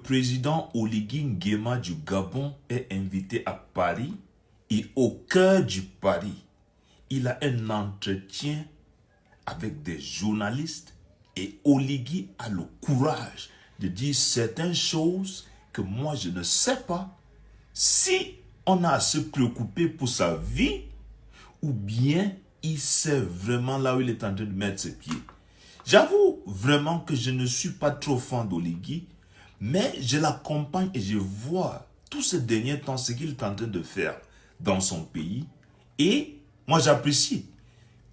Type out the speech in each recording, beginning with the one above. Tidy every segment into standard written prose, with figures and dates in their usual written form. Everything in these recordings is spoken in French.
président Oligui Nguema du Gabon est invité à Paris et au cœur du Paris, il a un entretien avec des journalistes et Oligui a le courage de dire certaines choses que moi je ne sais pas si on a à se préoccuper pour sa vie ou bien il sait vraiment là où il est en train de mettre ses pieds. J'avoue vraiment que je ne suis pas trop fan d'Oligui, mais je l'accompagne et je vois tous ces derniers temps ce qu'il est en train de faire dans son pays et moi j'apprécie.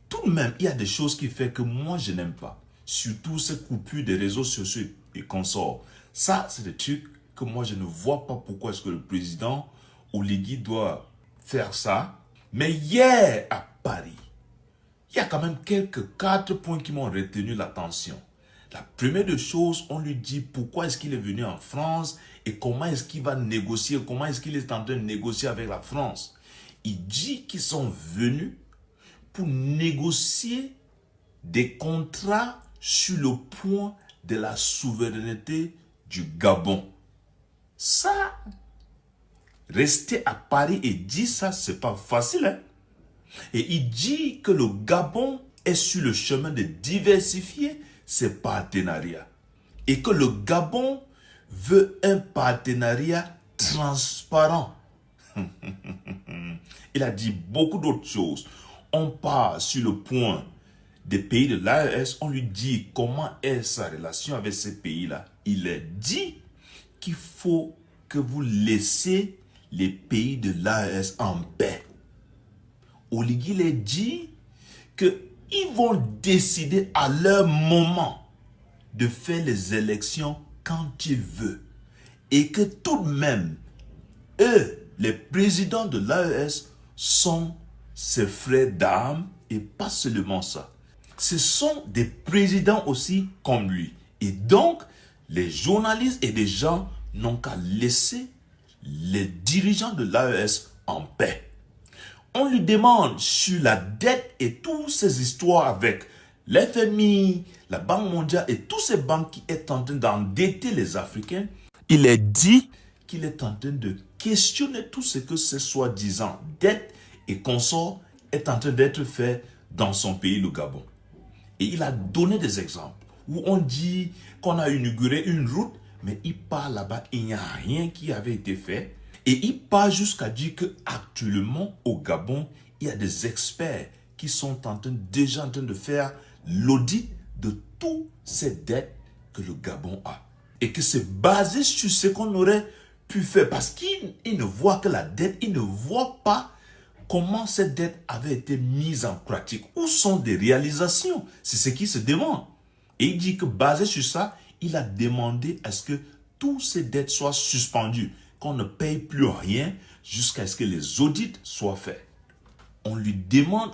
Tout de même, il y a des choses qui font que moi je n'aime pas, surtout ces coupures des réseaux sociaux et consorts. Ça, c'est des trucs que moi je ne vois pas pourquoi est-ce que le président Oligui doit faire ça. Mais hier à Paris, il y a quand même quelques 4 points qui m'ont retenu l'attention. La première des choses, on lui dit pourquoi est-ce qu'il est venu en France et comment est-ce qu'il va négocier, comment est-ce qu'il est en train de négocier avec la France. Il dit qu'ils sont venus pour négocier des contrats sur le point de la souveraineté du Gabon. Ça, rester à Paris et dire ça, c'est pas facile, hein? Et il dit que le Gabon est sur le chemin de diversifier ses partenariats. Et que le Gabon veut un partenariat transparent. Il a dit beaucoup d'autres choses. On part sur le point des pays de l'AES, on lui dit comment est sa relation avec ces pays-là. Il a dit qu'il faut que vous laissez les pays de l'AES en paix. Oligui a dit qu'ils vont décider à leur moment de faire les élections quand ils veulent. Et que tout de même, eux, les présidents de l'AES, sont ses frères d'armes et pas seulement ça. Ce sont des présidents aussi comme lui. Et donc, les journalistes et les gens n'ont qu'à laisser les dirigeants de l'AES en paix. On lui demande sur la dette et toutes ces histoires avec l'FMI, la Banque mondiale et toutes ces banques qui sont en train d'endetter les Africains. Il est dit qu'il est en train de questionner tout ce que ce soi-disant dette et consort est en train d'être fait dans son pays, le Gabon. Et il a donné des exemples où on dit qu'on a inauguré une route, mais il part là-bas, il n'y a rien qui avait été fait. Et il part jusqu'à dire qu'actuellement, au Gabon, il y a des experts qui sont déjà en train de faire l'audit de toutes ces dettes que le Gabon a. Et que c'est basé sur ce qu'on aurait pu faire. Parce qu'il ne voit que la dette, il ne voit pas comment cette dette avait été mise en pratique. Où sont des réalisations? C'est ce qui se demande. Et il dit que basé sur ça, il a demandé à ce que toutes ces dettes soient suspendues, qu'on ne paye plus rien jusqu'à ce que les audits soient faits. On lui demande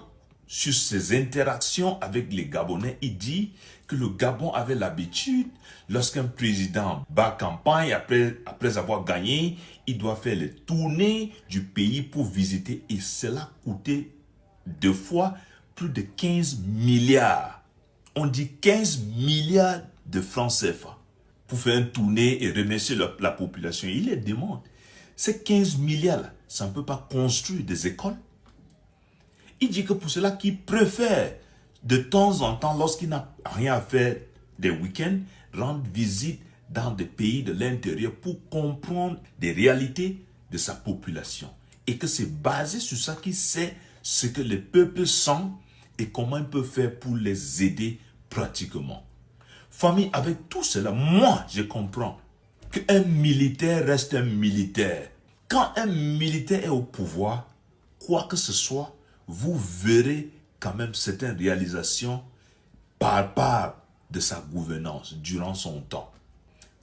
sur ses interactions avec les Gabonais, il dit que le Gabon avait l'habitude, lorsqu'un président bat campagne, après avoir gagné, il doit faire les tournées du pays pour visiter et cela coûtait 2 fois plus de 15 milliards. On dit 15 milliards de francs CFA pour faire une tournée et remercier la population. Il les demande. Ces 15 milliards, ça ne peut pas construire des écoles. Il dit que pour cela qu'il préfère de temps en temps, lorsqu'il n'a rien à faire des week-ends, rendre visite dans des pays de l'intérieur pour comprendre des réalités de sa population. Et que c'est basé sur ça qu'il sait ce que les peuples sentent et comment il peut faire pour les aider pratiquement. Famille, avec tout cela, moi, je comprends qu'un militaire reste un militaire. Quand un militaire est au pouvoir, quoi que ce soit, vous verrez quand même certaines réalisations par part de sa gouvernance durant son temps.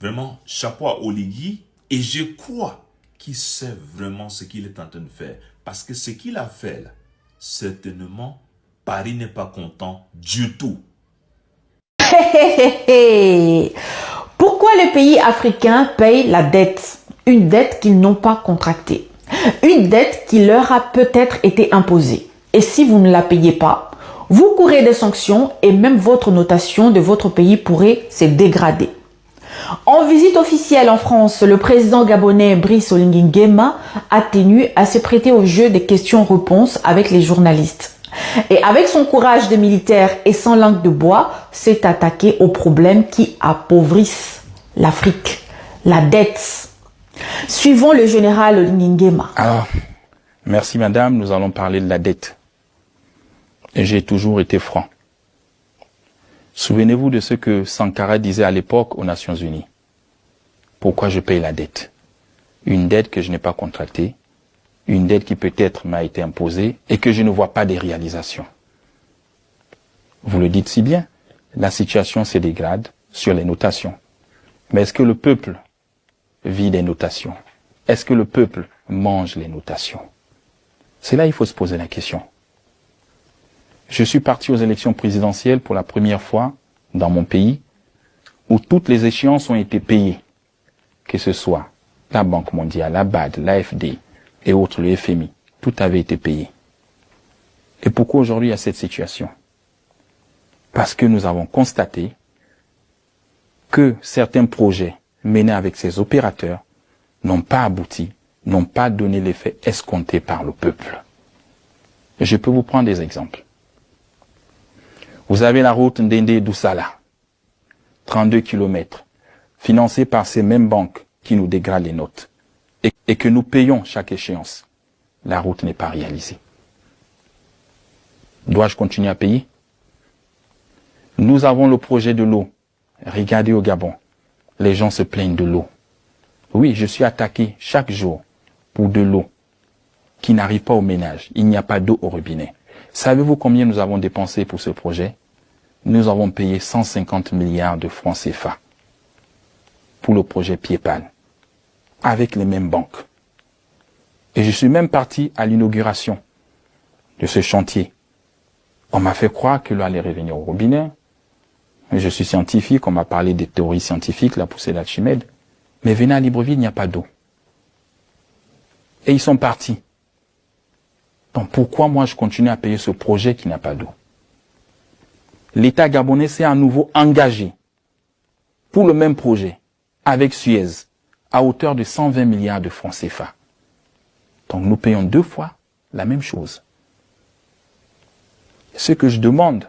Vraiment, chapeau à Oligui. Et je crois qu'il sait vraiment ce qu'il est en train de faire. Parce que ce qu'il a fait là, certainement, Paris n'est pas content du tout. Pourquoi les pays africains payent la dette? Une dette qu'ils n'ont pas contractée. Une dette qui leur a peut-être été imposée. Et si vous ne la payez pas, vous courez des sanctions et même votre notation de votre pays pourrait se dégrader. En visite officielle en France, le président gabonais Brice Oligui Nguema a tenu à se prêter au jeu des questions-réponses avec les journalistes. Et avec son courage de militaire et sans langue de bois, s'est attaqué aux problèmes qui appauvrissent l'Afrique, la dette. Suivons le général Oligui Nguema. Alors, merci madame, nous allons parler de la dette. Et j'ai toujours été franc. Souvenez-vous de ce que Sankara disait à l'époque aux Nations Unies. Pourquoi je paye la dette? Une dette que je n'ai pas contractée, une dette qui peut-être m'a été imposée et que je ne vois pas des réalisations. Vous le dites si bien, la situation se dégrade sur les notations. Mais est-ce que le peuple vit des notations? Est-ce que le peuple mange les notations? C'est là qu'il faut se poser la question. Je suis parti aux élections présidentielles pour la première fois dans mon pays où toutes les échéances ont été payées, que ce soit la Banque mondiale, la BAD, l'AFD et autres, le FMI, tout avait été payé. Et pourquoi aujourd'hui il y a cette situation? Parce que nous avons constaté que certains projets menés avec ces opérateurs n'ont pas abouti, n'ont pas donné l'effet escompté par le peuple. Et je peux vous prendre des exemples. Vous avez la route Ndende-Doussala, 32 km, financée par ces mêmes banques qui nous dégradent les notes et que nous payons chaque échéance. La route n'est pas réalisée. Dois-je continuer à payer? Nous avons le projet de l'eau. Regardez au Gabon, les gens se plaignent de l'eau. Oui, je suis attaqué chaque jour pour de l'eau qui n'arrive pas au ménage. Il n'y a pas d'eau au robinet. Savez-vous combien nous avons dépensé pour ce projet? Nous avons payé 150 milliards de francs CFA pour le projet Piepal, avec les mêmes banques. Et je suis même parti à l'inauguration de ce chantier. On m'a fait croire que l'eau allait revenir au robinet. Je suis scientifique, on m'a parlé des théories scientifiques, la poussée d'Archimède. Mais venez à Libreville, il n'y a pas d'eau. Et ils sont partis. Donc pourquoi moi je continue à payer ce projet qui n'a pas d'eau? L'État gabonais s'est à nouveau engagé pour le même projet avec Suez à hauteur de 120 milliards de francs CFA. Donc nous payons 2 fois la même chose. Ce que je demande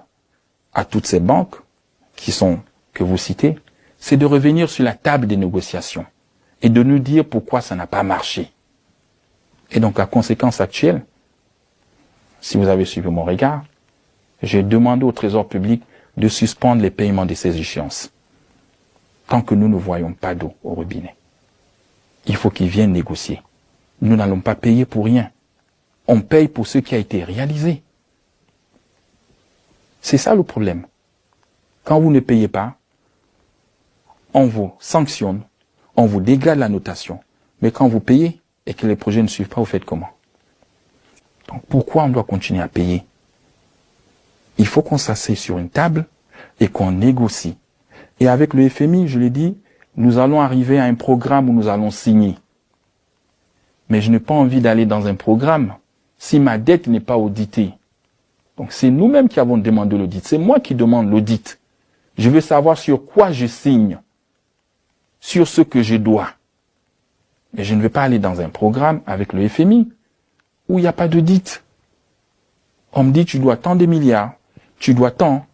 à toutes ces banques que vous citez, c'est de revenir sur la table des négociations et de nous dire pourquoi ça n'a pas marché. Et donc la conséquence actuelle, si vous avez suivi mon regard, j'ai demandé au Trésor public de suspendre les paiements de ces échéances. Tant que nous ne voyons pas d'eau au robinet. Il faut qu'ils viennent négocier. Nous n'allons pas payer pour rien. On paye pour ce qui a été réalisé. C'est ça le problème. Quand vous ne payez pas, on vous sanctionne, on vous dégrade la notation. Mais quand vous payez et que les projets ne suivent pas, vous faites comment? Donc pourquoi on doit continuer à payer? Il faut qu'on s'assied sur une table et qu'on négocie. Et avec le FMI, je l'ai dit, nous allons arriver à un programme où nous allons signer. Mais je n'ai pas envie d'aller dans un programme si ma dette n'est pas auditée. Donc c'est nous-mêmes qui avons demandé l'audit. C'est moi qui demande l'audit. Je veux savoir sur quoi je signe, sur ce que je dois. Mais je ne vais pas aller dans un programme avec le FMI où il n'y a pas d'audit. On me dit tu dois tant de milliards, tu dois tant,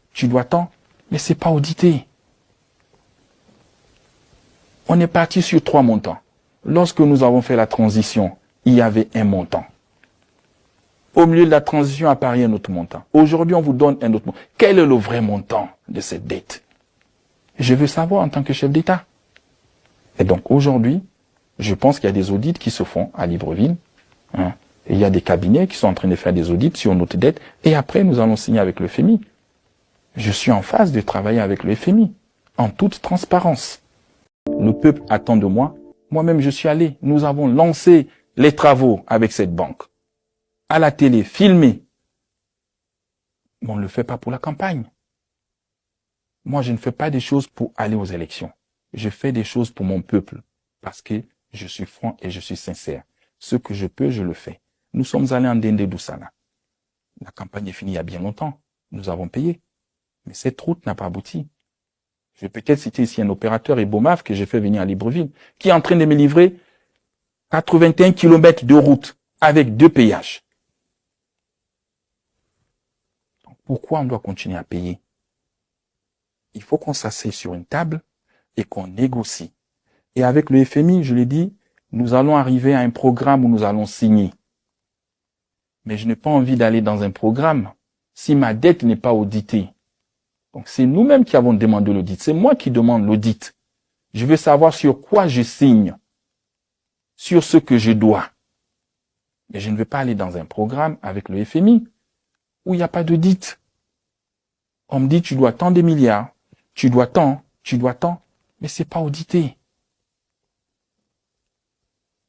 mais c'est pas audité. On est parti sur 3 montants. Lorsque nous avons fait la transition, il y avait un montant. Au milieu de la transition apparaît un autre montant. Aujourd'hui, on vous donne un autre montant. Quel est le vrai montant de cette dette? Je veux savoir en tant que chef d'État. Et donc aujourd'hui, je pense qu'il y a des audits qui se font à Libreville. Et il y a des cabinets qui sont en train de faire des audits sur notre dette. Et après, nous allons signer avec le FMI. Je suis en phase de travailler avec le FMI, en toute transparence. Le peuple attend de moi. Moi-même, je suis allé. Nous avons lancé les travaux avec cette banque. À la télé, filmé. Mais on ne le fait pas pour la campagne. Moi, je ne fais pas des choses pour aller aux élections. Je fais des choses pour mon peuple. Parce que je suis franc et je suis sincère. Ce que je peux, je le fais. Nous sommes allés en Ndende-Doussala. La campagne est finie il y a bien longtemps. Nous avons payé. Mais cette route n'a pas abouti. Je vais peut-être citer ici un opérateur, Ebomaf, que j'ai fait venir à Libreville, qui est en train de me livrer 81 km de route avec 2 péages. Donc, pourquoi on doit continuer à payer? Il faut qu'on s'assied sur une table et qu'on négocie. Et avec le FMI, je l'ai dit, nous allons arriver à un programme où nous allons signer. Mais je n'ai pas envie d'aller dans un programme si ma dette n'est pas auditée. Donc c'est nous-mêmes qui avons demandé l'audit. C'est moi qui demande l'audit. Je veux savoir sur quoi je signe, sur ce que je dois. Mais je ne veux pas aller dans un programme avec le FMI où il n'y a pas d'audit. On me dit tu dois tant de milliards, tu dois tant, mais c'est pas audité.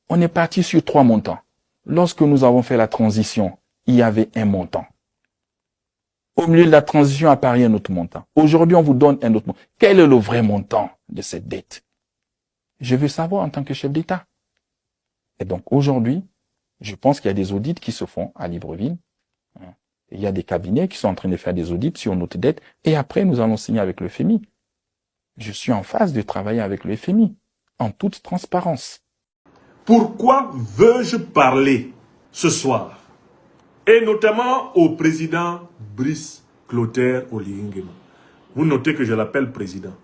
On est parti sur 3 montants. Lorsque nous avons fait la transition, il y avait un montant. Au milieu de la transition apparaît un autre montant. Aujourd'hui, on vous donne un autre montant. Quel est le vrai montant de cette dette? Je veux savoir en tant que chef d'État. Et donc aujourd'hui, je pense qu'il y a des audits qui se font à Libreville. Il y a des cabinets qui sont en train de faire des audits sur notre dette. Et après, nous allons signer avec le FMI. Je suis en phase de travailler avec le FMI, en toute transparence. Pourquoi veux-je parler ce soir? Et notamment au président Brice Clotaire Oligui Nguema. Vous notez que je l'appelle président.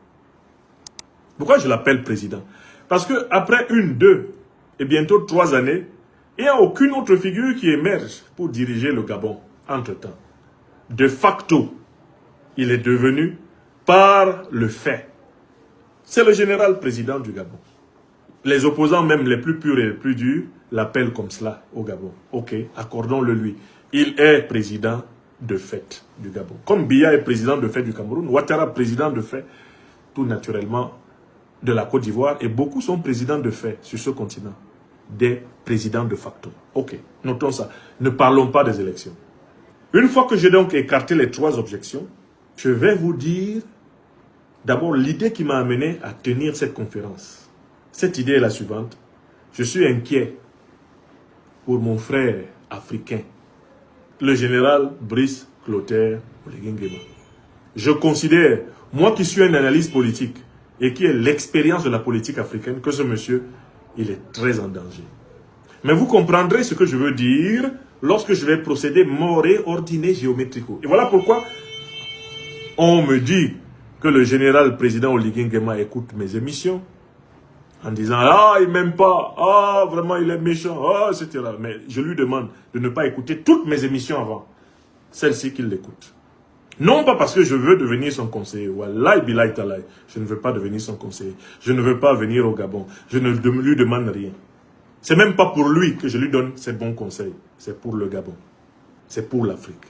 Pourquoi je l'appelle président? Parce que après 1, 2 et bientôt 3 années, il n'y a aucune autre figure qui émerge pour diriger le Gabon entre-temps. De facto, il est devenu par le fait. C'est le général président du Gabon. Les opposants, même les plus purs et les plus durs, l'appellent comme cela au Gabon. Ok, accordons-le lui. Il est président de fait du Gabon. Comme Biya est président de fait du Cameroun, Ouattara président de fait, tout naturellement, de la Côte d'Ivoire, et beaucoup sont présidents de fait sur ce continent. Des présidents de facto. Ok, notons ça. Ne parlons pas des élections. Une fois que j'ai donc écarté les 3 objections, je vais vous dire d'abord l'idée qui m'a amené à tenir cette conférence. Cette idée est la suivante. Je suis inquiet pour mon frère africain, le général Brice Clotaire Oligui Nguema. Je considère, moi qui suis un analyste politique et qui ai l'expérience de la politique africaine, que ce monsieur, il est très en danger. Mais vous comprendrez ce que je veux dire lorsque je vais procéder moré, ordonné, géométrico. Et voilà pourquoi on me dit que le général président Oligui Nguema écoute mes émissions, en disant, ah, il m'aime pas, ah, vraiment, il est méchant, ah, etc. Mais je lui demande de ne pas écouter toutes mes émissions avant, celle-ci qu'il l'écoute. Non pas parce que je veux devenir son conseiller, wallahi billahi talahi, je ne veux pas devenir son conseiller, je ne veux pas venir au Gabon, je ne lui demande rien. C'est même pas pour lui que je lui donne ses bons conseils, c'est pour le Gabon, c'est pour l'Afrique.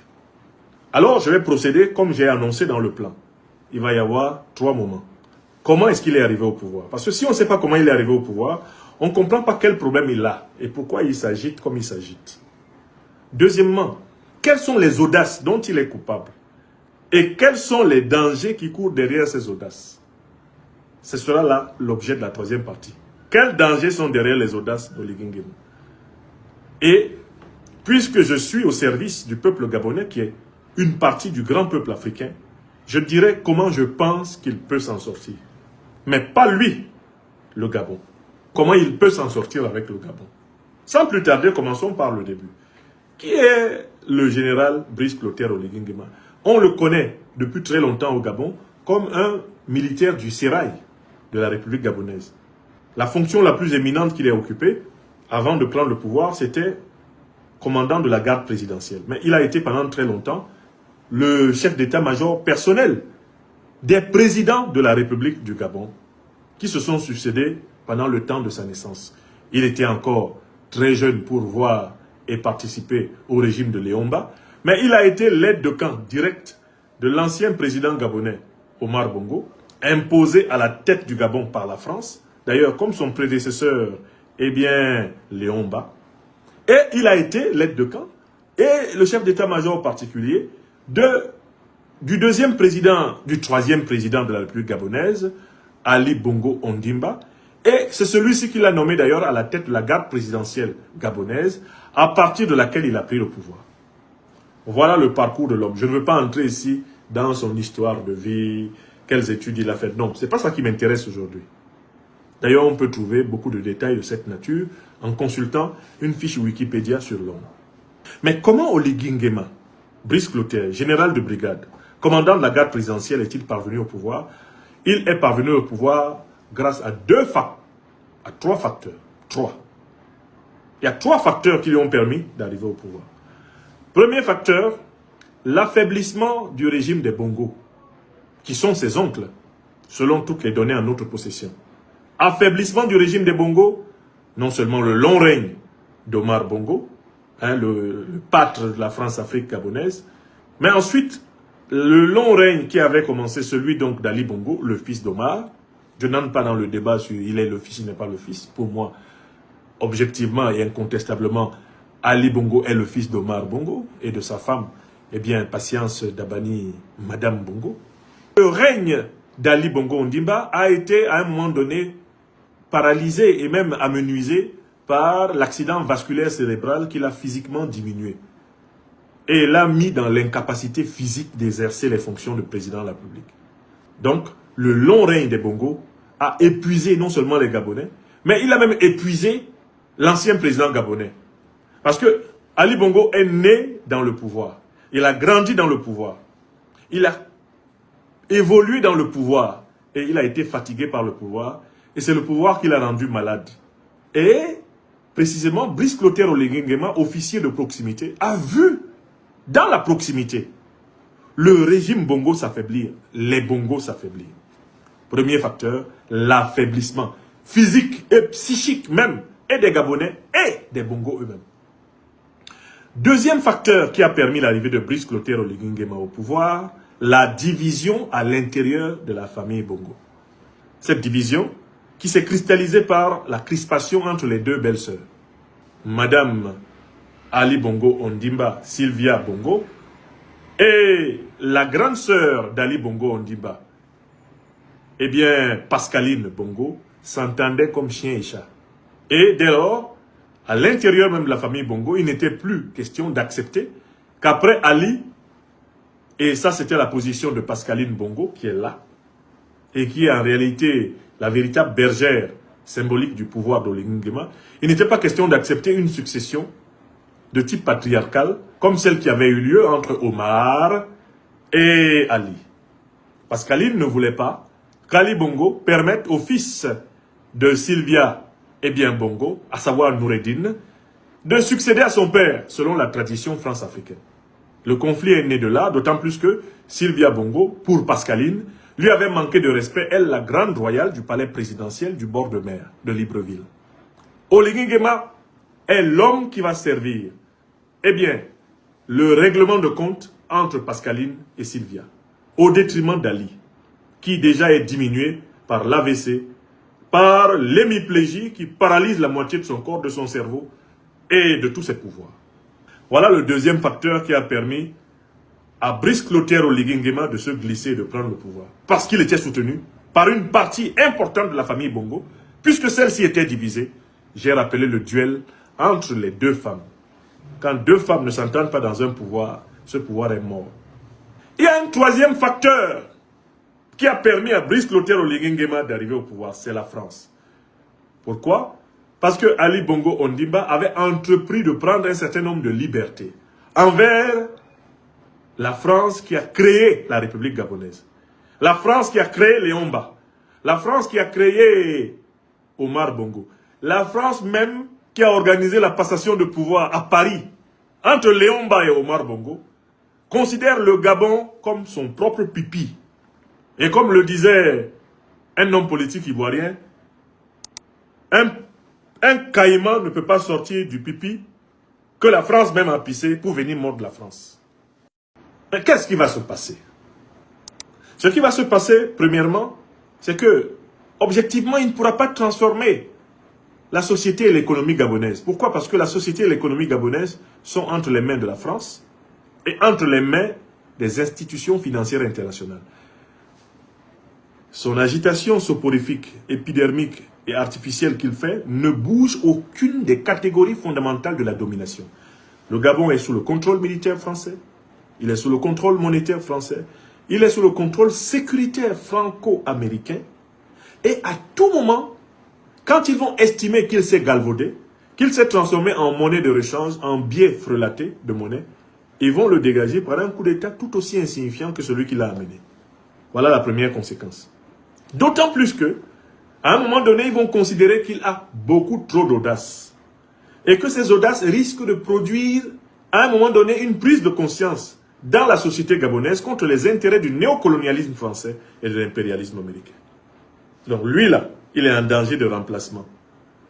Alors, je vais procéder comme j'ai annoncé dans le plan. Il va y avoir 3 moments. Comment est-ce qu'il est arrivé au pouvoir? Parce que si on ne sait pas comment il est arrivé au pouvoir, on ne comprend pas quel problème il a et pourquoi il s'agite comme il s'agite. Deuxièmement, quelles sont les audaces dont il est coupable? Et quels sont les dangers qui courent derrière ces audaces? Ce sera là l'objet de la 3e partie. Quels dangers sont derrière les audaces d'Oligui Nguema? Et puisque je suis au service du peuple gabonais, qui est une partie du grand peuple africain, je dirais comment je pense qu'il peut s'en sortir. Mais pas lui, le Gabon. Comment il peut s'en sortir avec le Gabon? Sans plus tarder, commençons par le début. Qui est le général Brice Clotaire Oligui Nguema? On le connaît depuis très longtemps au Gabon comme un militaire du sérail de la République gabonaise. La fonction la plus éminente qu'il ait occupée, avant de prendre le pouvoir, c'était commandant de la garde présidentielle. Mais il a été pendant très longtemps le chef d'état-major personnel des présidents de la République du Gabon qui se sont succédés pendant le temps de sa naissance. Il était encore très jeune pour voir et participer au régime de Léomba, mais il a été l'aide de camp direct de l'ancien président gabonais Omar Bongo, imposé à la tête du Gabon par la France, d'ailleurs comme son prédécesseur, Léomba, et il a été l'aide de camp et le chef d'état-major particulier du 3e président de la République gabonaise, Ali Bongo Ondimba, et c'est celui-ci qui l'a nommé d'ailleurs à la tête de la garde présidentielle gabonaise, à partir de laquelle il a pris le pouvoir. Voilà le parcours de l'homme. Je ne veux pas entrer ici dans son histoire de vie, quelles études il a faites. Non, ce n'est pas ça qui m'intéresse aujourd'hui. D'ailleurs, on peut trouver beaucoup de détails de cette nature en consultant une fiche Wikipédia sur l'homme. Mais comment Oligui Nguema, Brice Clotaire, général de brigade, commandant de la garde présidentielle, est-il parvenu au pouvoir? Il est parvenu au pouvoir grâce à trois facteurs. Il y a trois facteurs qui lui ont permis d'arriver au pouvoir. Premier facteur, l'affaiblissement du régime des Bongo, qui sont ses oncles, selon toutes les données en notre possession. Affaiblissement du régime des Bongo, non seulement le long règne d'Omar Bongo, le pâtre de la France-Afrique gabonaise, mais ensuite le long règne qui avait commencé, celui donc d'Ali Bongo, le fils d'Omar. Je n'entre pas dans le débat sur il est le fils, il n'est pas le fils. Pour moi, objectivement et incontestablement, Ali Bongo est le fils d'Omar Bongo et de sa femme, eh bien, Patience Dabani, Madame Bongo. Le règne d'Ali Bongo Ondimba a été à un moment donné paralysé et même amenuisé par l'accident vasculaire cérébral qui l'a physiquement diminué. Et l'a mis dans l'incapacité physique d'exercer les fonctions de président de la République. Donc, le long règne des Bongo a épuisé non seulement les Gabonais, mais il a même épuisé l'ancien président gabonais. Parce que Ali Bongo est né dans le pouvoir. Il a grandi dans le pouvoir. Il a évolué dans le pouvoir. Et il a été fatigué par le pouvoir. Et c'est le pouvoir qui l'a rendu malade. Et, précisément, Brice Clotaire Oligui Nguema, officier de proximité, a vu dans la proximité le régime Bongo s'affaiblir, les Bongo s'affaiblir. Premier facteur, l'affaiblissement physique et psychique même, et des Gabonais et des Bongo eux-mêmes. Deuxième facteur qui a permis l'arrivée de Brice Clotaire Oligui Nguema au pouvoir, la division à l'intérieur de la famille Bongo. Cette division qui s'est cristallisée par la crispation entre les deux belles-sœurs. Madame Ali Bongo Ondimba, Sylvia Bongo, et la grande sœur d'Ali Bongo Ondimba, eh bien, Pascaline Bongo, s'entendaient comme chien et chat. Et dès lors, à l'intérieur même de la famille Bongo, il n'était plus question d'accepter qu'après Ali, et ça c'était la position de Pascaline Bongo, qui est là, et qui est en réalité la véritable bergère symbolique du pouvoir d'Oligui Nguema, il n'était pas question d'accepter une succession de type patriarcal, comme celle qui avait eu lieu entre Omar et Ali. Pascaline ne voulait pas qu'Ali Bongo permette au fils de Sylvia Bongo, à savoir Noureddine, de succéder à son père, selon la tradition france-africaine. Le conflit est né de là, d'autant plus que Sylvia Bongo, pour Pascaline, lui avait manqué de respect, elle, la grande royale du palais présidentiel du bord de mer de Libreville. Oligui Nguema est l'homme qui va servir, le règlement de compte entre Pascaline et Sylvia, au détriment d'Ali, qui déjà est diminué par l'AVC, par l'hémiplégie qui paralyse la moitié de son corps, de son cerveau et de tous ses pouvoirs. Voilà le deuxième facteur qui a permis à Brice Clotaire Oligui Nguema de se glisser et de prendre le pouvoir. Parce qu'il était soutenu par une partie importante de la famille Bongo, puisque celle-ci était divisée. J'ai rappelé le duel entre les deux femmes. Quand deux femmes ne s'entendent pas dans un pouvoir, ce pouvoir est mort. Il y a un troisième facteur qui a permis à Brice Clotaire Oligui Nguema d'arriver au pouvoir, c'est la France. Pourquoi? Parce que Ali Bongo Ondimba avait entrepris de prendre un certain nombre de libertés envers la France qui a créé la République gabonaise. La France qui a créé Léomba. La France qui a créé Omar Bongo. La France même qui a organisé la passation de pouvoir à Paris entre Léomba et Omar Bongo considère le Gabon comme son propre pipi. Et comme le disait un homme politique ivoirien, un caïman ne peut pas sortir du pipi que la France même a pissé pour venir mordre la France. Mais qu'est-ce qui va se passer? Ce qui va se passer, premièrement, c'est que, objectivement, il ne pourra pas transformer la société et l'économie gabonaise. Pourquoi? Parce que la société et l'économie gabonaise sont entre les mains de la France et entre les mains des institutions financières internationales. Son agitation soporifique, épidermique et artificielle qu'il fait ne bouge aucune des catégories fondamentales de la domination. Le Gabon est sous le contrôle militaire français, il est sous le contrôle monétaire français, il est sous le contrôle sécuritaire franco-américain. Et à tout moment, quand ils vont estimer qu'il s'est galvaudé, qu'il s'est transformé en monnaie de rechange, en billet frelaté de monnaie, ils vont le dégager par un coup d'État tout aussi insignifiant que celui qui l'a amené. Voilà la première conséquence. D'autant plus que, à un moment donné, ils vont considérer qu'il a beaucoup trop d'audace. Et que ces audaces risquent de produire, à un moment donné, une prise de conscience dans la société gabonaise contre les intérêts du néocolonialisme français et de l'impérialisme américain. Donc lui là, il est en danger de remplacement.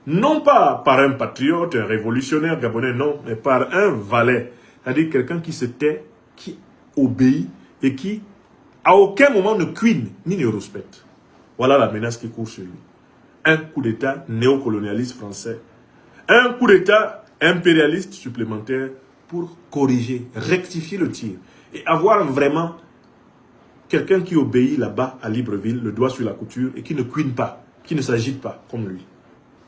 Non pas par un patriote, un révolutionnaire gabonais, non, mais par un valet. C'est-à-dire quelqu'un qui se tait, qui obéit et qui, à aucun moment, ne cuine ni ne rouspète. Voilà la menace qui court sur lui. Un coup d'État néocolonialiste français. Un coup d'État impérialiste supplémentaire pour corriger, rectifier le tir. Et avoir vraiment quelqu'un qui obéit là-bas à Libreville, le doigt sur la couture, et qui ne cuine pas, qui ne s'agite pas comme lui.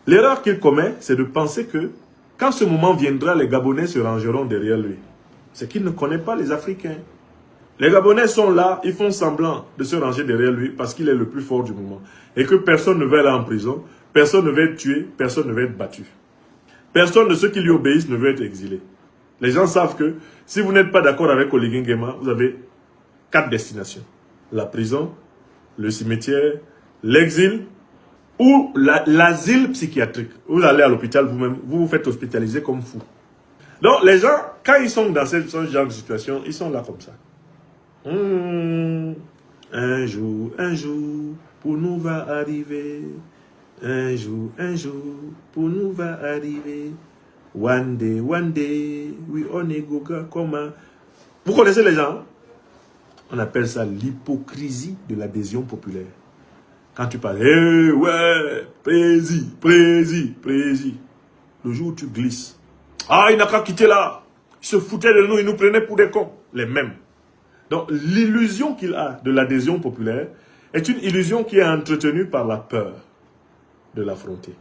L'erreur qu'il commet, c'est de penser que quand ce moment viendra, les Gabonais se rangeront derrière lui. C'est qu'il ne connaît pas les Africains. Les Gabonais sont là, ils font semblant de se ranger derrière lui parce qu'il est le plus fort du moment. Et que personne ne va aller en prison, personne ne va être tué, personne ne va être battu. Personne de ceux qui lui obéissent ne veut être exilé. Les gens savent que si vous n'êtes pas d'accord avec Oligui Nguema, vous avez 4 destinations. La prison, le cimetière, l'exil ou l'asile psychiatrique. Vous allez à l'hôpital vous-même, vous vous faites hospitaliser comme fou. Donc les gens, quand ils sont dans ce genre de situation, ils sont là comme ça. Un jour, pour nous va arriver. Un jour, pour nous va arriver. One day, we only go comment. Vous connaissez les gens? On appelle ça l'hypocrisie de l'adhésion populaire. Quand tu parles, hey, ouais, prési. Le jour où tu glisses, ah, il n'a qu'à quitter là. Il se foutait de nous, il nous prenait pour des cons. Les mêmes. Donc, l'illusion qu'il a de l'adhésion populaire est une illusion qui est entretenue par la peur de l'affronter.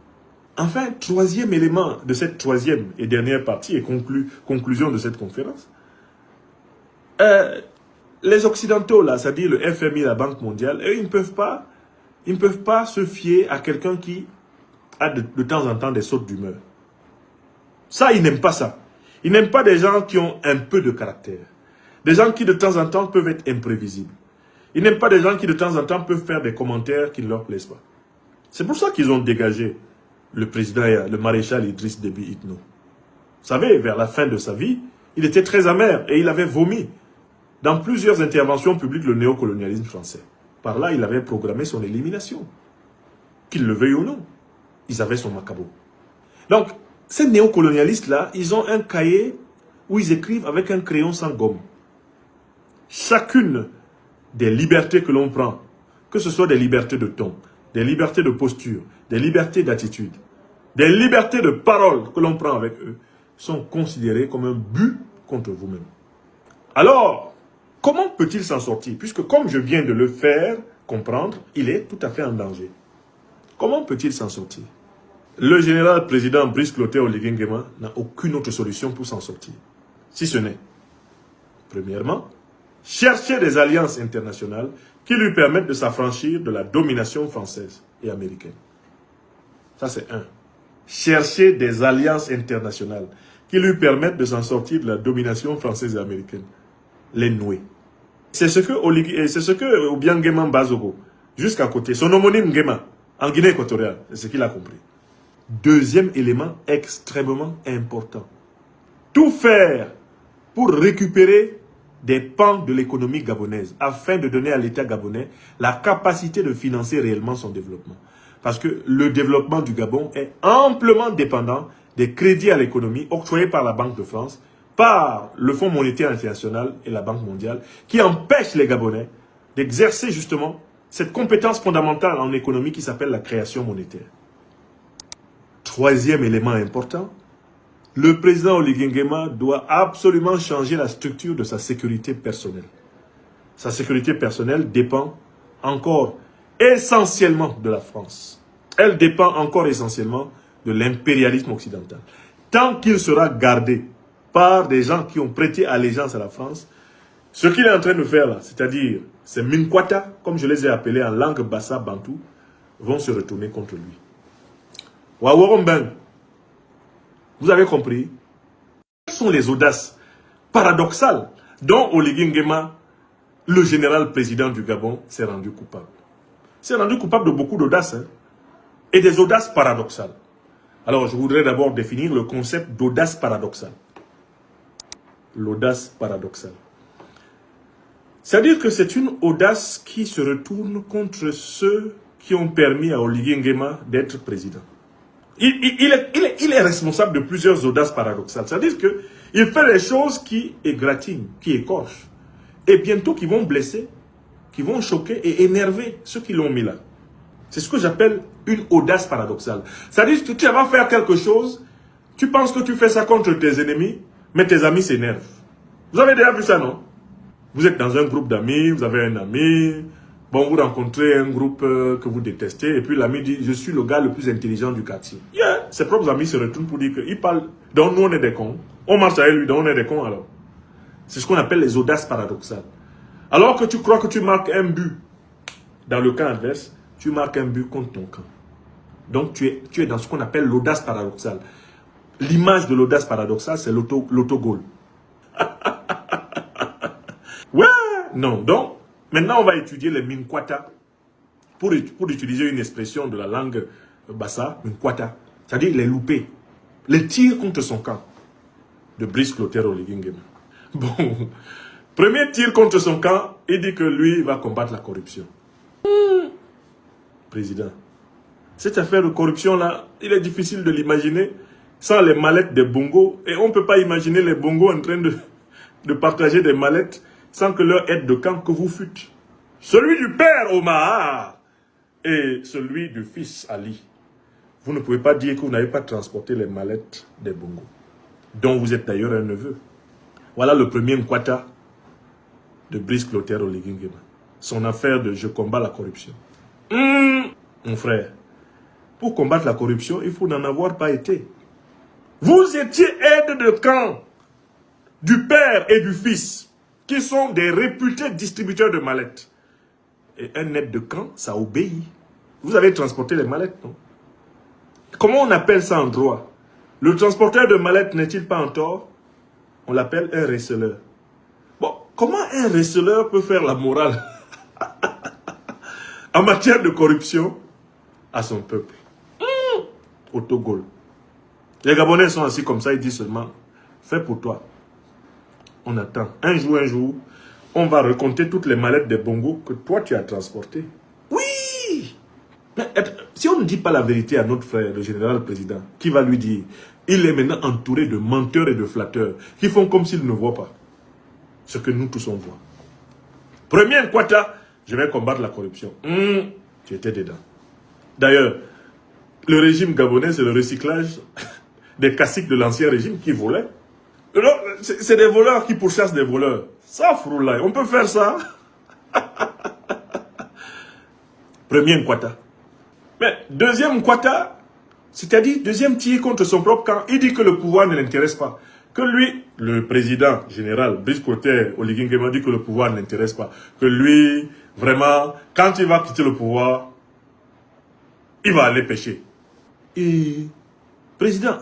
Enfin, troisième élément de cette troisième et dernière partie et conclusion de cette conférence, les Occidentaux, là, c'est-à-dire le FMI, la Banque mondiale, eux, ils ne peuvent pas se fier à quelqu'un qui a de temps en temps des sautes d'humeur. Ça, ils n'aiment pas ça. Ils n'aiment pas des gens qui ont un peu de caractère. Des gens qui de temps en temps peuvent être imprévisibles. Ils n'aiment pas des gens qui de temps en temps peuvent faire des commentaires qui ne leur plaisent pas. C'est pour ça qu'ils ont dégagé le président, le maréchal Idriss Déby Itno. Vous savez, vers la fin de sa vie, il était très amer et il avait vomi dans plusieurs interventions publiques le néocolonialisme français. Par là, il avait programmé son élimination. Qu'il le veuille ou non, ils avaient son macabo. Donc, ces néocolonialistes-là, ils ont un cahier où ils écrivent avec un crayon sans gomme. Chacune des libertés que l'on prend, que ce soit des libertés de ton, des libertés de posture, des libertés d'attitude, des libertés de parole que l'on prend avec eux, sont considérées comme un but contre vous-même. Alors, comment peut-il s'en sortir? Puisque comme je viens de le faire comprendre, il est tout à fait en danger. Comment peut-il s'en sortir? Le général président Brice Clotaire Oligui Nguema n'a aucune autre solution pour s'en sortir. Si ce n'est, premièrement, chercher des alliances internationales qui lui permettent de s'affranchir de la domination française et américaine. Ça, c'est un. Chercher des alliances internationales qui lui permettent de s'en sortir de la domination française et américaine. Les nouer. C'est ce que Obiang Nguema Bazogo, jusqu'à côté, son homonyme Nguema, en Guinée équatoriale, c'est ce qu'il a compris. Deuxième élément extrêmement important. Tout faire pour récupérer des pans de l'économie gabonaise afin de donner à l'État gabonais la capacité de financer réellement son développement. Parce que le développement du Gabon est amplement dépendant des crédits à l'économie octroyés par la Banque de France, par le Fonds monétaire international et la Banque mondiale, qui empêchent les Gabonais d'exercer justement cette compétence fondamentale en économie qui s'appelle la création monétaire. Troisième élément important, le président Oligui Nguema doit absolument changer la structure de sa sécurité personnelle. Sa sécurité personnelle dépend encore essentiellement de la France. Elle dépend encore essentiellement de l'impérialisme occidental. Tant qu'il sera gardé par des gens qui ont prêté allégeance à la France, ce qu'il est en train de faire là, c'est-à-dire ces Minkwata, comme je les ai appelés en langue bassa bantou, vont se retourner contre lui. Waworomben, vous avez compris? Quelles sont les audaces paradoxales dont Oligui Nguema, le général président du Gabon, s'est rendu coupable? S'est rendu coupable de beaucoup d'audaces, hein, et des audaces paradoxales. Alors, je voudrais d'abord définir le concept d'audace paradoxale. L'audace paradoxale. C'est-à-dire que c'est une audace qui se retourne contre ceux qui ont permis à Oligui Nguema d'être président. Il est responsable de plusieurs audaces paradoxales. C'est-à-dire qu'il fait des choses qui égratignent, qui écorchent. Et bientôt qui vont blesser, qui vont choquer et énerver ceux qui l'ont mis là. C'est ce que j'appelle une audace paradoxale. C'est-à-dire que tu vas faire quelque chose, tu penses que tu fais ça contre tes ennemis, mais tes amis s'énervent. Vous avez déjà vu ça, non? Vous êtes dans un groupe d'amis, vous avez un ami, bon, vous rencontrez un groupe que vous détestez, et puis l'ami dit, je suis le gars le plus intelligent du quartier. Yeah. Ses propres amis se retournent pour dire qu'il parle, donc nous on est des cons. On marche avec lui, donc on est des cons alors. C'est ce qu'on appelle les audaces paradoxales. Alors que tu crois que tu marques un but dans le camp adverse, tu marques un but contre ton camp. Donc tu es dans ce qu'on appelle l'audace paradoxale. L'image de l'audace paradoxale, c'est l'autogol. Ouais, non. Donc, maintenant on va étudier les Minkwata. Pour utiliser une expression de la langue bassa, Minkwata. C'est-à-dire les loupés. Les tirs contre son camp. De Brice Clotaire Oligui Nguema. Bon, premier tir contre son camp, il dit que lui, il va combattre la corruption. Président, cette affaire de corruption-là, il est difficile de l'imaginer sans les mallettes des bongos. Et on ne peut pas imaginer les bongos en train de partager des mallettes sans que leur aide de camp que vous fûtes. Celui du père Omar et celui du fils Ali. Vous ne pouvez pas dire que vous n'avez pas transporté les mallettes des bongos, dont vous êtes d'ailleurs un neveu. Voilà le premier Nkwata de Brice Clotaire Oligui Nguema. Son affaire de « je combats la corruption ». Mon frère, pour combattre la corruption, il faut n'en avoir pas été. Vous étiez aide de camp du père et du fils, qui sont des réputés distributeurs de mallettes. Et un aide de camp, ça obéit. Vous avez transporté les mallettes, non? Comment on appelle ça en droit? Le transporteur de mallettes n'est-il pas en tort? On l'appelle un receleur. Bon, comment un receleur peut faire la morale en matière de corruption à son peuple? Autogol. Les Gabonais sont assis comme ça, ils disent seulement, fais pour toi. On attend. Un jour, on va raconter toutes les mallettes des bongos que toi tu as transportées. Oui! Mais si on ne dit pas la vérité à notre frère, le général président, qui va lui dire? Il est maintenant entouré de menteurs et de flatteurs qui font comme s'ils ne voient pas ce que nous tous on voit. Premier Nkwata, je vais combattre la corruption. Tu étais dedans. D'ailleurs, le régime gabonais, c'est le recyclage des caciques de l'ancien régime qui volaient. C'est des voleurs qui pourchassent des voleurs. Ça, froulaille, on peut faire ça. Premier Nkwata. Mais deuxième Nkwata, c'est-à-dire deuxième tir contre son propre camp, il dit que le pouvoir ne l'intéresse pas. Que lui, le président général, Brice Clotaire Oligui Nguema, dit que le pouvoir ne l'intéresse pas. Que lui, vraiment, quand il va quitter le pouvoir, il va aller pêcher. Et, président,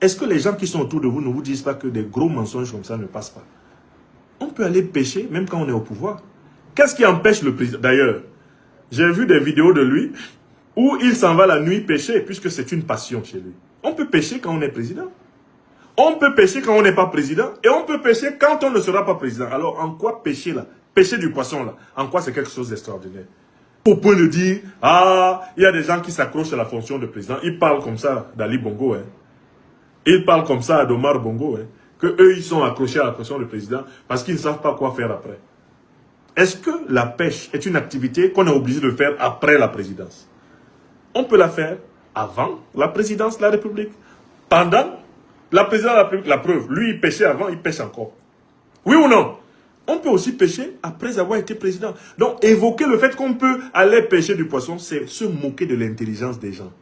est-ce que les gens qui sont autour de vous ne vous disent pas que des gros mensonges comme ça ne passent pas? On peut aller pêcher même quand on est au pouvoir. Qu'est-ce qui empêche le président? D'ailleurs, j'ai vu des vidéos de lui où il s'en va la nuit pêcher puisque c'est une passion chez lui. On peut pêcher quand on est président. On peut pêcher quand on n'est pas président. Et on peut pêcher quand on ne sera pas président. Alors, en quoi pêcher là? Pêcher du poisson là? En quoi c'est quelque chose d'extraordinaire? Au point de dire, ah, il y a des gens qui s'accrochent à la fonction de président. Ils parlent comme ça d'Ali Bongo. Hein. Ils parlent comme ça d'Omar Bongo. Hein. Que eux, ils sont accrochés à la fonction de président parce qu'ils ne savent pas quoi faire après. Est-ce que la pêche est une activité qu'on est obligé de faire après la présidence? On peut la faire avant la présidence de la République. Pendant la présidence de la République, la preuve, lui, il pêchait avant, il pêche encore. Oui ou non? On peut aussi pêcher après avoir été président. Donc, évoquer le fait qu'on peut aller pêcher du poisson, c'est se moquer de l'intelligence des gens.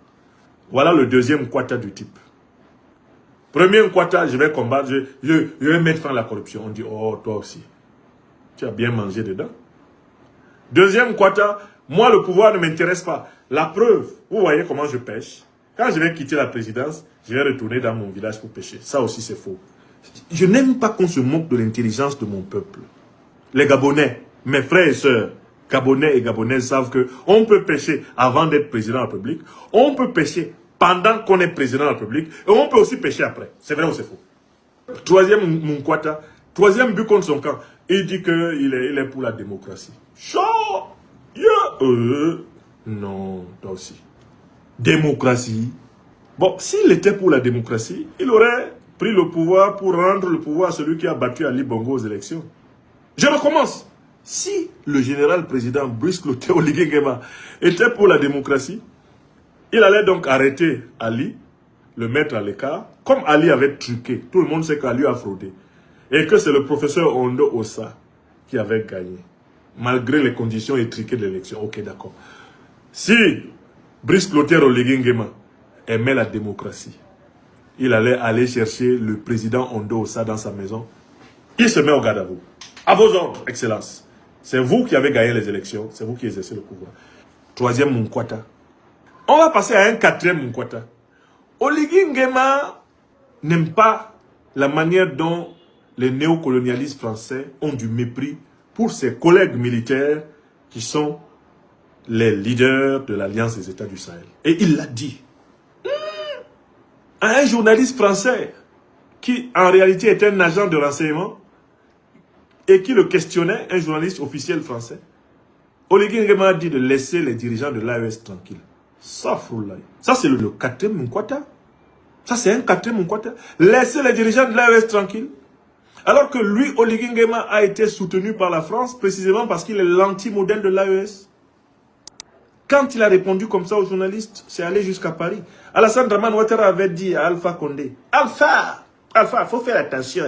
Voilà le deuxième Nkwata du type. Premier Nkwata, je vais combattre, je vais mettre fin à la corruption. On dit, oh, toi aussi, tu as bien mangé dedans. Deuxième quota, moi le pouvoir ne m'intéresse pas. La preuve, vous voyez comment je pêche. Quand je vais quitter la présidence, je vais retourner dans mon village pour pêcher. Ça aussi c'est faux. Je n'aime pas qu'on se moque de l'intelligence de mon peuple. Les Gabonais, mes frères et sœurs, Gabonais et Gabonaises savent que on peut pêcher avant d'être président de la République, on peut pêcher pendant qu'on est président de la République, et on peut aussi pêcher après. C'est vrai ou c'est faux? Troisième Munkwata, troisième but contre son camp, il dit qu'il est pour la démocratie. Chaud! Non, toi aussi. Démocratie. Bon, s'il était pour la démocratie, il aurait pris le pouvoir pour rendre le pouvoir à celui qui a battu Ali Bongo aux élections. Je recommence. Si le général président Brice Clotaire Oligui Nguema était pour la démocratie, il allait donc arrêter Ali, le mettre à l'écart, comme Ali avait truqué. Tout le monde sait qu'Ali a fraudé. Et que c'est le professeur Ondo Ossa qui avait gagné, malgré les conditions étriquées de l'élection. Ok, d'accord. Si Brice Clotaire Oligui Nguema aimait la démocratie, il allait aller chercher le président Ondo Ossa dans sa maison. Il se met au garde à vous. À vos ordres, Excellence. C'est vous qui avez gagné les élections. C'est vous qui exercez le pouvoir. Troisième Munkwata. On va passer à un quatrième Munkwata. Oligui Nguema n'aime pas la manière dont les néocolonialistes français ont du mépris pour ses collègues militaires qui sont les leaders de l'Alliance des États du Sahel. Et il l'a dit à un journaliste français qui en réalité était un agent de renseignement et qui le questionnait, un journaliste officiel français. Oligui Nguema a dit de laisser les dirigeants de l'AES tranquilles. Ça, c'est le quatrième Munkwata. Ça, c'est un quatrième Munkwata. Laisser les dirigeants de l'AES tranquilles. Alors que lui, Oligui Nguema, a été soutenu par la France, précisément parce qu'il est l'anti-modèle de l'AES. Quand il a répondu comme ça aux journalistes, c'est allé jusqu'à Paris. Alassane Dramane Ouattara avait dit à Alpha Condé, Alpha, il faut faire attention.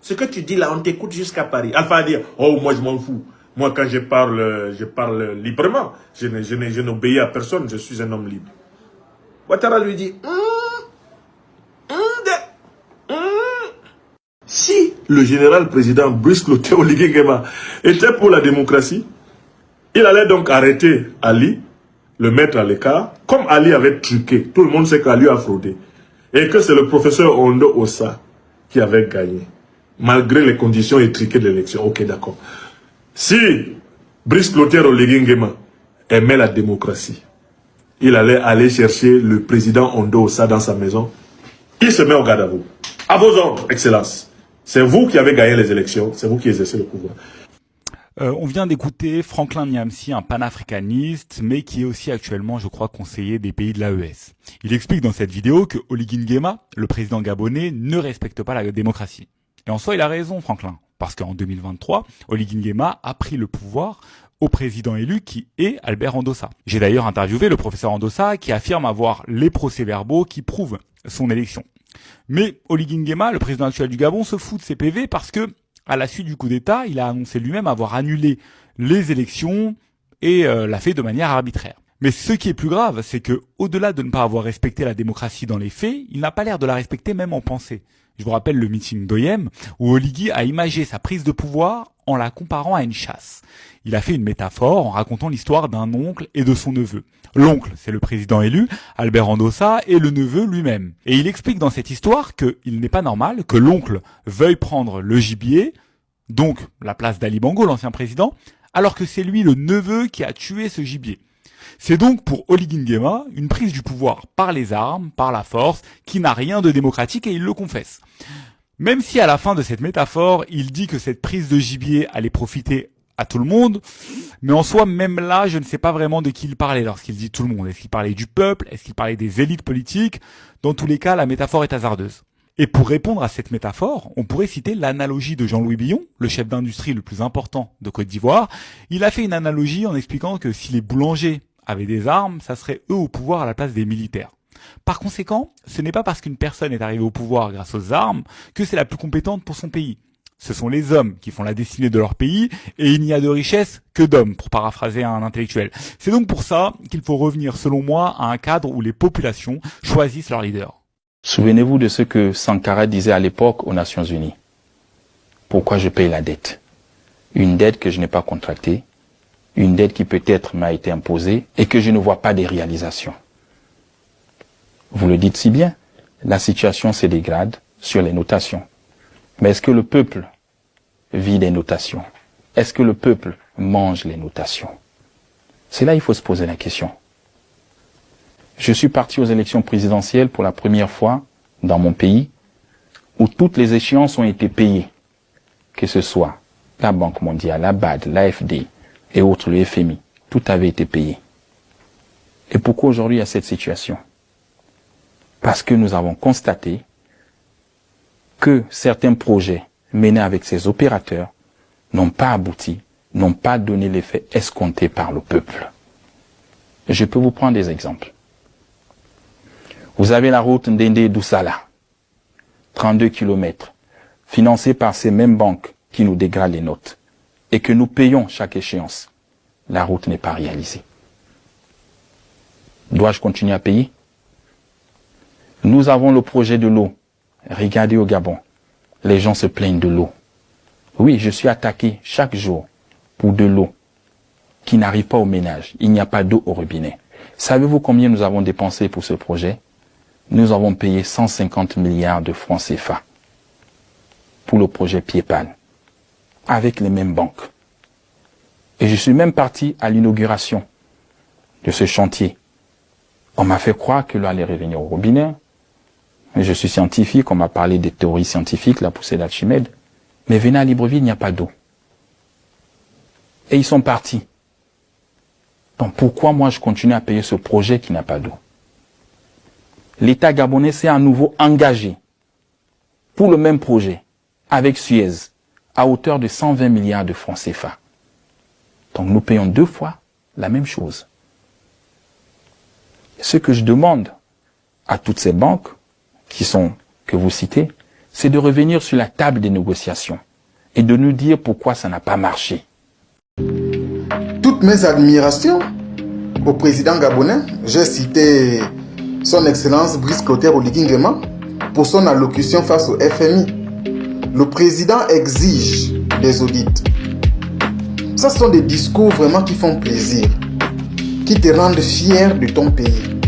Ce que tu dis là, on t'écoute jusqu'à Paris. Alpha a dit, oh, moi je m'en fous. Moi, quand je parle librement. Je n'obéis à personne, je suis un homme libre. Ouattara lui dit, si le général président Brice Clotaire Oligui Nguema était pour la démocratie, il allait donc arrêter Ali, le mettre à l'écart, comme Ali avait truqué. Tout le monde sait qu'Ali a fraudé. Et que c'est le professeur Ondo Ossa qui avait gagné, malgré les conditions étriquées de l'élection. Ok, d'accord. Si Brice Clotaire Oligui Nguema aimait la démocratie, il allait aller chercher le président Ondo Ossa dans sa maison. Il se met au garde à vous. À vos ordres, Excellence. C'est vous qui avez gagné les élections, c'est vous qui exercez le pouvoir. On vient d'écouter Franklin Nyamsi, un panafricaniste, mais qui est aussi actuellement, je crois, conseiller des pays de l'AES. Il explique dans cette vidéo que Oligui Nguema, le président gabonais, ne respecte pas la démocratie. Et en soi, il a raison, Franklin, parce qu'en 2023, Oligui Nguema a pris le pouvoir au président élu qui est Albert Andossa. J'ai d'ailleurs interviewé le professeur Andossa qui affirme avoir les procès-verbaux qui prouvent son élection. Mais Oligui Nguema, le président actuel du Gabon, se fout de ses PV parce que, à la suite du coup d'État, il a annoncé lui-même avoir annulé les élections et l'a fait de manière arbitraire. Mais ce qui est plus grave, c'est que, au-delà de ne pas avoir respecté la démocratie dans les faits, il n'a pas l'air de la respecter même en pensée. Je vous rappelle le meeting d'Oyem, où Oligui a imagé sa prise de pouvoir en la comparant à une chasse. Il a fait une métaphore en racontant l'histoire d'un oncle et de son neveu. L'oncle, c'est le président élu, Albert Andossa, et le neveu lui-même. Et il explique dans cette histoire qu'il n'est pas normal que l'oncle veuille prendre le gibier, donc la place d'Ali Bongo, l'ancien président, alors que c'est lui, le neveu, qui a tué ce gibier. C'est donc pour Oligui Nguema une prise du pouvoir par les armes, par la force, qui n'a rien de démocratique et il le confesse. Même si à la fin de cette métaphore, il dit que cette prise de gibier allait profiter à tout le monde, mais en soi, même là, je ne sais pas vraiment de qui il parlait lorsqu'il dit tout le monde. Est-ce qu'il parlait du peuple? Est-ce qu'il parlait des élites politiques? Dans tous les cas, la métaphore est hasardeuse. Et pour répondre à cette métaphore, on pourrait citer l'analogie de Jean-Louis Billon, le chef d'industrie le plus important de Côte d'Ivoire. Il a fait une analogie en expliquant que si les boulangers avaient des armes, ça serait eux au pouvoir à la place des militaires. Par conséquent, ce n'est pas parce qu'une personne est arrivée au pouvoir grâce aux armes que c'est la plus compétente pour son pays. Ce sont les hommes qui font la destinée de leur pays et il n'y a de richesse que d'hommes, pour paraphraser un intellectuel. C'est donc pour ça qu'il faut revenir, selon moi, à un cadre où les populations choisissent leur leader. Souvenez-vous de ce que Sankara disait à l'époque aux Nations Unies. Pourquoi je paye la dette? Une dette que je n'ai pas contractée, Une dette qui peut-être m'a été imposée et que je ne vois pas des réalisations. Vous le dites si bien, la situation se dégrade sur les notations. Mais est-ce que le peuple vit des notations? Est-ce que le peuple mange les notations? C'est là qu'il faut se poser la question. Je suis parti aux élections présidentielles pour la première fois dans mon pays où toutes les échéances ont été payées, que ce soit la Banque mondiale, la BAD, l'AFD et autres, le FMI, tout avait été payé. Et pourquoi aujourd'hui il y a cette situation? Parce que nous avons constaté que certains projets menés avec ces opérateurs n'ont pas abouti, n'ont pas donné l'effet escompté par le peuple. Je peux vous prendre des exemples. Vous avez la route Ndende-Doussala, 32 km, financée par ces mêmes banques qui nous dégradent les notes et que nous payons chaque échéance. La route n'est pas réalisée. Dois-je continuer à payer? Nous avons le projet de l'eau. Regardez au Gabon, les gens se plaignent de l'eau. Oui, je suis attaqué chaque jour pour de l'eau qui n'arrive pas au ménage. Il n'y a pas d'eau au robinet. Savez-vous combien nous avons dépensé pour ce projet? Nous avons payé 150 milliards de francs CFA pour le projet Pied-Pal, avec les mêmes banques. Et je suis même parti à l'inauguration de ce chantier. On m'a fait croire que l'eau allait revenir au robinet. Je suis scientifique, on m'a parlé des théories scientifiques, la poussée d'Archimède. Mais venez à Libreville, il n'y a pas d'eau. Et ils sont partis. Donc pourquoi moi je continue à payer ce projet qui n'a pas d'eau? L'État gabonais s'est à nouveau engagé pour le même projet avec Suez à hauteur de 120 milliards de francs CFA. Donc nous payons 2 fois la même chose. Ce que je demande à toutes ces banques que vous citez, c'est de revenir sur la table des négociations et de nous dire pourquoi ça n'a pas marché. Toutes mes admirations au président gabonais, j'ai cité son Excellence Brice Clotaire Oligui Nguema pour son allocution face au FMI. Le président exige des audits. Ce sont des discours vraiment qui font plaisir, qui te rendent fier de ton pays,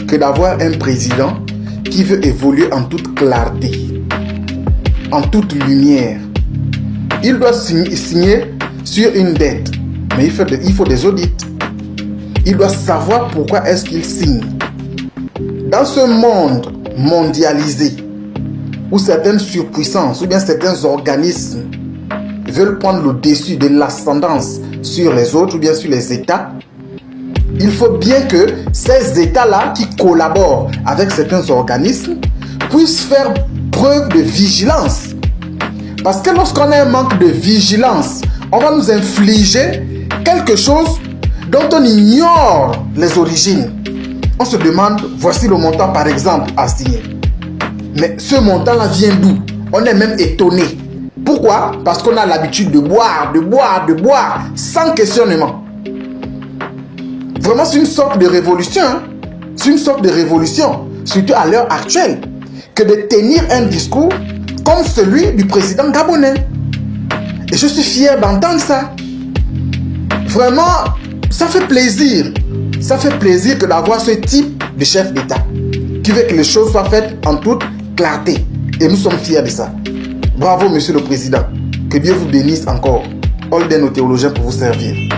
que d'avoir un président qui veut évoluer en toute clarté, en toute lumière. Il doit signer sur une dette, mais il faut des audits. Il doit savoir pourquoi est-ce qu'il signe. Dans ce monde mondialisé, où certaines surpuissances ou bien certains organismes veulent prendre le dessus de l'ascendance sur les autres ou bien sur les États, il faut bien que ces États-là qui collaborent avec certains organismes puissent faire preuve de vigilance. Parce que lorsqu'on a un manque de vigilance, on va nous infliger quelque chose dont on ignore les origines. On se demande, voici le montant par exemple à signer. Mais ce montant-là vient d'où? On est même étonné. Pourquoi? Parce qu'on a l'habitude de boire, sans questionnement. Vraiment, c'est une sorte de révolution. Hein? C'est une sorte de révolution, surtout à l'heure actuelle, que de tenir un discours comme celui du président gabonais. Et je suis fier d'entendre ça. Vraiment, ça fait plaisir. Ça fait plaisir que d'avoir ce type de chef d'État qui veut que les choses soient faites en toute clarté. Et nous sommes fiers de ça. Bravo, monsieur le président. Que Dieu vous bénisse encore. Holden, nos théologiens, pour vous servir.